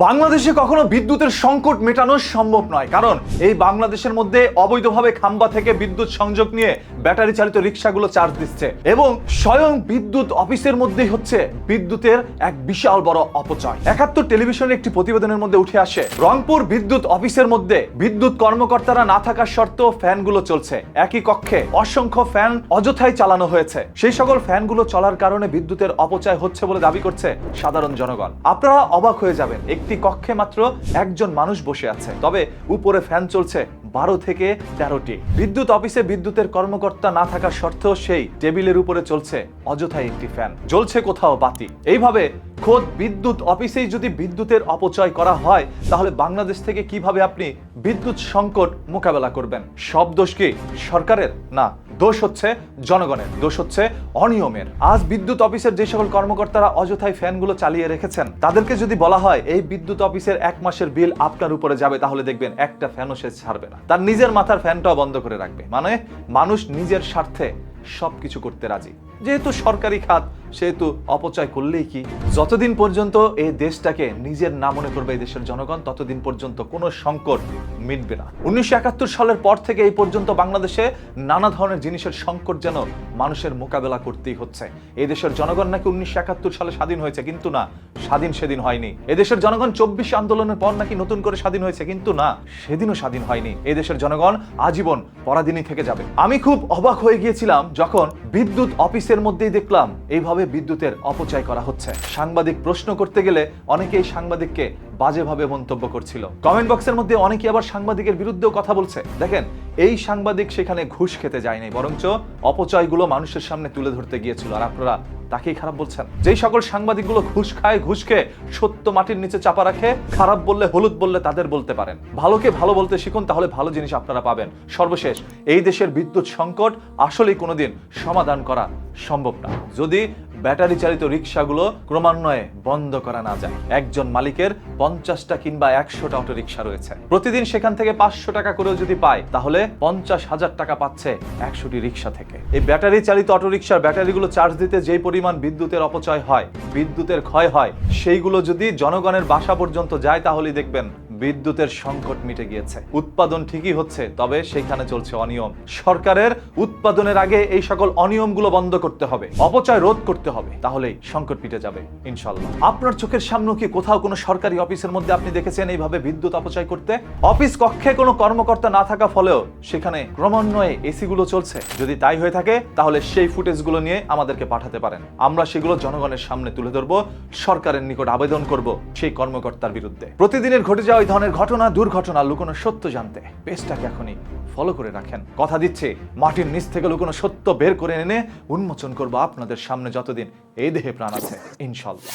বাংলাদেশে কখনো বিদ্যুতের সংকট মেটানো সম্ভব নয়, কারণ এই বাংলাদেশের মধ্যে অবৈধভাবে খাম্বা থেকে বিদ্যুৎ সংযোগ নিয়ে ব্যাটারি চালিত রিক্সাগুলো চার্জ দিচ্ছে এবং স্বয়ং বিদ্যুৎ অফিসের মধ্যেই হচ্ছে বিদ্যুতের এক বিশাল বড় অপচয়। ৭১ টেলিভিশনের একটি প্রতিবেদনের মধ্যে উঠে আসে রংপুর বিদ্যুৎ অফিসের মধ্যে বিদ্যুৎ কর্মকর্তারা না থাকার সত্ত্বেও ফ্যানগুলো চলছে। একই কক্ষে অসংখ্য ফ্যান অযথাই চালানো হয়েছে। সেই সকল ফ্যানগুলো চলার কারণে বিদ্যুতের অপচয় হচ্ছে বলে দাবি করছে সাধারণ জনগণ। আপনারা অবাক হয়ে যাবেন, একটি কক্ষে মাত্র একজন মানুষ বসে আছে, তবে উপরে ফ্যান চলছে 12 থেকে 13টি। বিদ্যুৎ অফিসে বিদ্যুতের কর্মকর্তা না থাকার সত্ত্বেও সেই টেবিলের উপরে চলছে অযথাই একটি ফ্যান, জ্বলছে কোথাও বাতি। এইভাবে খোদ বিদ্যুৎ অফিসেই যদি বিদ্যুতের অপচয় করা হয়, তাহলে বাংলাদেশ থেকে কিভাবে আপনি বিদ্যুৎ সংকট মোকাবেলা করবেন? সব দোষ কি সরকারের? না, দোষ হচ্ছে জনগণের, দোষ হচ্ছে অনিয়মের। আজ বিদ্যুৎ অফিসের যে সকল কর্মকর্তারা অযথাই ফ্যানগুলো চালিয়ে রেখেছেন, তাদেরকে যদি বলা হয় এই বিদ্যুৎ অফিসের 1 মাসের বিল আপনার উপরে যাবে, তাহলে দেখবেন একটা ফ্যানও সে ছাড়বে না, তার নিজের মাথার ফ্যানটাও বন্ধ করে রাখবে। মানে মানুষ নিজের স্বার্থে সবকিছু করতে রাজি। যেহেতু সরকারি খাত, সেহেতু অপচয় করলেই কি? যতদিন পর্যন্ত এই দেশটাকে নিজের না মনে করবে এই দেশের জনগণ, ততদিন পর্যন্ত কোনো সংকট মিটবে না। 1971 সালের পর থেকে এই পর্যন্ত বাংলাদেশে নানা ধরনের জিনিসের সংকট যেন মানুষের মোকাবেলা করতেই হচ্ছে। এই দেশের জনগণ নাকি 1971 সালে স্বাধীন হয়েছে, কিন্তু না, স্বাধীন সেদিন হয়নি। এই দেশের জনগণ 24 আন্দোলনের পর নাকি নতুন করে স্বাধীন হয়েছে, কিন্তু না, সেদিনও স্বাধীন হয়নি। এই দেশের জনগণ আজীবন পরাধীনই থেকে যাবে। আমি খুব অবাক হয়ে গিয়েছিলাম যখন বিদ্যুৎ অফিসের মধ্যেই দেখলাম এইভাবে বিদ্যুতের অপচয় করা হচ্ছে। সাংবাদিক প্রশ্ন করতে গেলে অনেকেই সাংবাদিককে বাজেভাবে মন্তব্য করছিল। কমেন্ট বক্সের মধ্যে অনেকে আবার সাংবাদিকের বিরুদ্ধেও কথা বলছে। দেখেন, এই সাংবাদিক সেখানে ঘুষ খেতে যায়নি, বরঞ্চ অপচয়গুলো মানুষের সামনে তুলে ধরতে গিয়েছিল, আর আপনারা তাকেই খারাপ বলছেন। যেই সকল সাংবাদিকগুলো ঘুষ খায়, ঘুষ খেয়ে সত্য মাটির নিচে চাপা রাখে, খারাপ বললে, হলুদ বললে তাদের বলতে পারেন। ভালোকে ভালো বলতে শিখুন, তাহলে ভালো জিনিস আপনারা পাবেন। সর্বশেষ, এই দেশের বিদ্যুৎ সংকট আসলেই কোনোদিন সমাধান করা সম্ভব না যদি ব্যাটারি চালিত রিক্সাগুলো ক্রমান্বয়ে বন্ধ করা না যায়। একজন মালিকের 50টা কিংবা 100টা অটো রিক্সা রয়েছে, প্রতিদিন সেখান থেকে 500 টাকা করেও যদি পায়, তাহলে 50,000 টাকা পাচ্ছে 100টি রিক্সা থেকে। এই ব্যাটারি চালিত অটো রিক্সার ব্যাটারিগুলো চার্জ দিতে যেই পরিমাণ বিদ্যুতের অপচয় হয়, বিদ্যুতের ক্ষয় হয়, সেইগুলো যদি জনগণের বাসা পর্যন্ত যায়, তাহলেই দেখবেন বিদ্যুতের সংকট মিটে গিয়েছে। উৎপাদন ঠিকই হচ্ছে, তবে সেখানে চলছে অনিয়ম। সরকারের উৎপাদনের আগে এই সকল অনিয়মগুলো বন্ধ করতে হবে, অপচয় রোধ করতে হবে, তাহলেই সংকট মিটে যাবে ইনশাআল্লাহ। আপনার চোখের সামনে কি কোথাও কোনো সরকারি অফিসের মধ্যে আপনি দেখেছেন এইভাবে বিদ্যুৎ অপচয় করতে? অফিস কক্ষে কোনো কর্মকর্তা না থাকা ফলেও সেখানে ক্রমান্বয়ে এসি গুলো চলছে। যদি তাই হয়ে থাকে, তাহলে সেই ফুটেজগুলো নিয়ে আমাদেরকে পাঠাতে পারেন, আমরা সেগুলো জনগণের সামনে তুলে ধরবো, সরকারের নিকট আবেদন করব সেই কর্মকর্তার বিরুদ্ধে। প্রতিদিনের ঘটে যাওয়া ধরনের ঘটনা, দুর্ঘটনা লুকোনো সত্য জানতে পেজটাকে এখনই ফলো করে রাখেন। কথা দিচ্ছি, মাটির নিচ থেকে লুকোনো সত্য বের করে এনে উন্মোচন করবো আপনাদের সামনে যতদিন এই দেহে প্রাণ আছে ইনশাআল্লাহ।